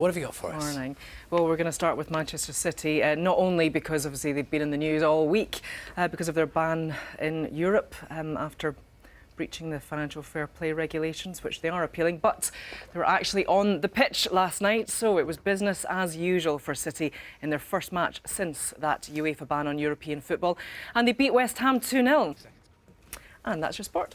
What have you got for us? Morning. Well, we're going to start with Manchester City, not only because obviously they've been in the news all week because of their ban in Europe after breaching the financial fair play regulations, which they are appealing, but they were actually on the pitch last night, so it was business as usual for City in their first match since that UEFA ban on European football, and they beat West Ham 2-0. And that's your sport.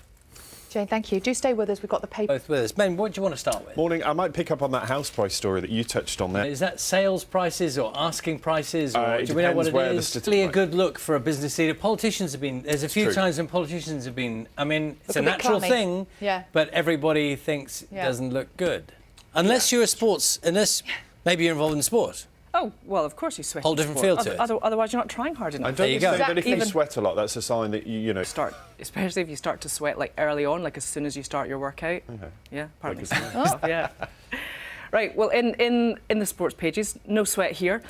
Jane, thank you. Do stay with us. We've got the paper. Both with us. Ben, what do you want to start with? Morning. I might pick up on that house price story that you touched on there. Is that sales prices or asking prices? Or It do we know what it depends where is? the It's really a good look for a business leader. Politicians have been... There's a few True. times when politicians have been... I mean, it's a Look a bit natural clammy. thing, Yeah. but everybody thinks it Yeah. doesn't look good. Unless you're a sports... Unless maybe you're involved in sport. Oh, well, of course you sweat. Whole in different sport. feel to it. Otherwise, you're not trying hard enough. I don't There you go. think that if you Even- sweat a lot, that's a sign that you know. Especially if you start to sweat like early on, like as soon as you start your workout. Okay. Yeah, pardon me. Like Yeah. Right, well, in the sports pages, no sweat here.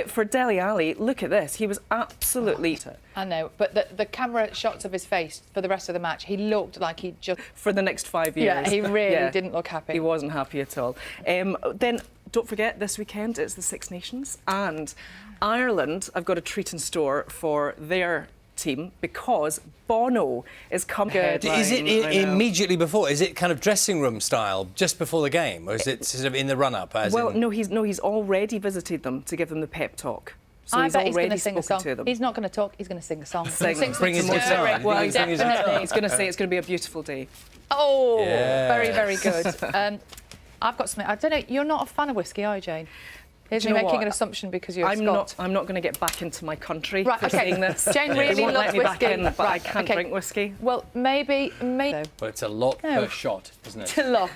For Dele Alli, look at this. He was absolutely... I know, but the camera shots of his face for the rest of the match, he looked like he just... For the next 5 years. Yeah, he really Yeah. didn't look happy. He wasn't happy at all. Then, don't forget, this weekend it's the Six Nations. And Ireland have got a treat in store for their team because Bono is coming. Is it immediately before? Is it kind of dressing room style, just before the game? Or is it sort of in the run-up? Well, no, he's already visited them to give them the pep talk. So I he's bet he's going already to sing a spoken song. to them. He's not going to talk, he's going to sing a song. Bring his guitar. Well, He's gonna sing his guitar. definitely. He's going to say it's going to be a beautiful day. Oh, Yes. very, very good. I've got something. I don't know, you're not a fan of whiskey, are you, Jane? Here's Do me you know making what? an assumption because you're I'm Scot. not going to get back into my country Right, for okay. saying this. Jane They really won't loves let me back whiskey. in, but I Right, can't okay. drink whiskey. Well, maybe. Well, it's a lot No. per shot, isn't it? A lot.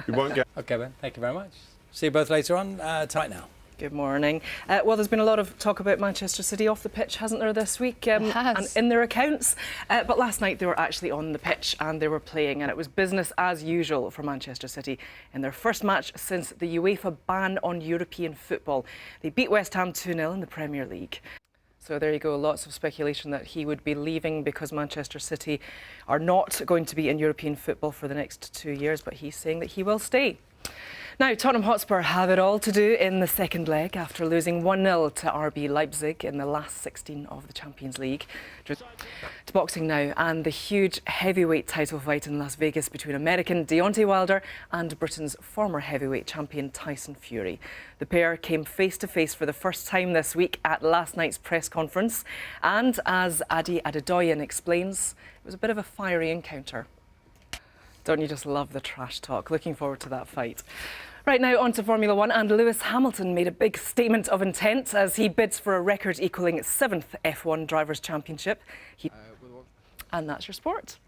We won't get. OK, Ben, thank you very much. See you both later on. Tonight now. Good morning. Well, there's been a lot of talk about Manchester City off the pitch, hasn't there, this week? has. And in their accounts. But last night they were actually on the pitch and they were playing, and it was business as usual for Manchester City in their first match since the UEFA ban on European football. They beat West Ham 2-0 in the Premier League. So there you go, lots of speculation that he would be leaving because Manchester City are not going to be in European football for the next 2 years, but he's saying that he will stay. Now, Tottenham Hotspur have it all to do in the second leg after losing 1-0 to RB Leipzig in the last 16 of the Champions League. To boxing now, and the huge heavyweight title fight in Las Vegas between American Deontay Wilder and Britain's former heavyweight champion Tyson Fury. The pair came face to face for the first time this week at last night's press conference, and as Adi Adedoyan explains, it was a bit of a fiery encounter. Don't you just love the trash talk? Looking forward to that fight. Right now, on to Formula One, and Lewis Hamilton made a big statement of intent as he bids for a record-equalling 7th F1 Drivers' Championship. And that's your sport.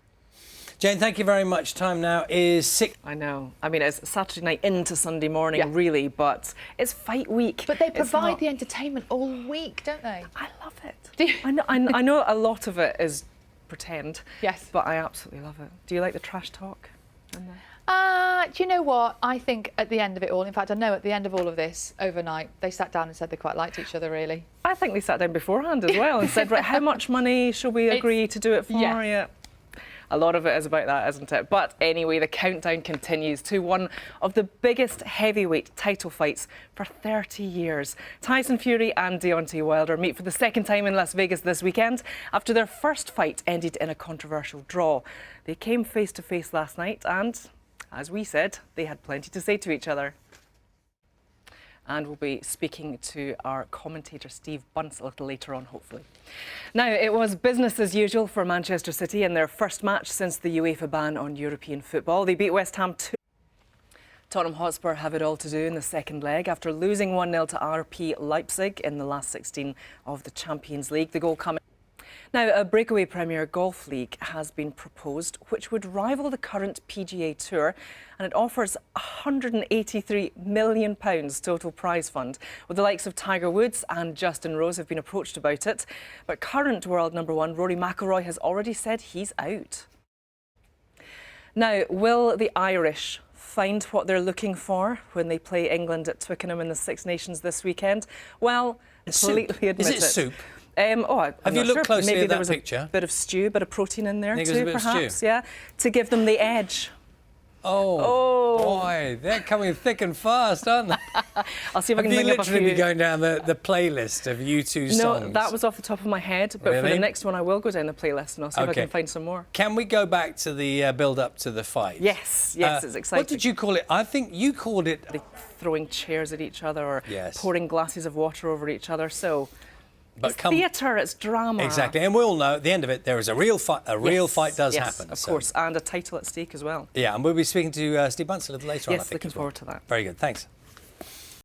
Jane, thank you very much. Time now is 6. I know. I mean, it's Saturday night into Sunday morning, really, but it's fight week. But they It's provide not- the entertainment all week, don't they? I love it. Do you? I know a lot of it is pretend. Yes. But I absolutely love it. Do you like the trash talk? Do you know what? I think at the end of it all, in fact, I know at the end of all of this, overnight, they sat down and said they quite liked each other, really. I think they sat down beforehand as well and said, right, how much money should we agree to do it for? Yeah. Yeah. A lot of it is about that, isn't it? But anyway, the countdown continues to one of the biggest heavyweight title fights for 30 years. Tyson Fury and Deontay Wilder meet for the second time in Las Vegas this weekend after their first fight ended in a controversial draw. They came face to face last night and, as we said, they had plenty to say to each other. And we'll be speaking to our commentator Steve Bunce a little later on, hopefully. Now, it was business as usual for Manchester City in their first match since the UEFA ban on European football. They beat West Ham 2. Tottenham Hotspur have it all to do in the second leg after losing 1-0 to RB Leipzig in the last 16 of the Champions League. The goal coming. Now, a breakaway Premier Golf League has been proposed, which would rival the current PGA Tour, and it offers £183 million total prize fund. Well, the likes of Tiger Woods and Justin Rose have been approached about it, but current world number one Rory McIlroy has already said he's out. Now, will the Irish find what they're looking for when they play England at Twickenham in the Six Nations this weekend? Well, completely admit it. Is it soup? I'm Have you not looked sure. closely Maybe at there that was picture? a bit of stew, a bit of protein in there Think there's a too, bit of stew? perhaps, yeah, to give them the edge. Oh, boy, they're coming thick and fast, aren't they? I'll see if I can Have you bring up a literally few. be going down the playlist of U2 songs? No, that was off the top of my head, but for Really? the next one I will go down the playlist and I'll see if I can find some more. Can we go back to the build-up to the fight? Yes, it's exciting. What did you call it? I think you called it... Throwing chairs at each other or Yes. pouring glasses of water over each other. So But it's theatre, it's drama. Exactly, and we all know at the end of it there is a real fight. A real fight does yes, happen. of so- course, and a title at stake as well. Yeah, and we'll be speaking to Steve Bunce a little later on, I Yes, think. looking as well. forward to that. Very good, thanks.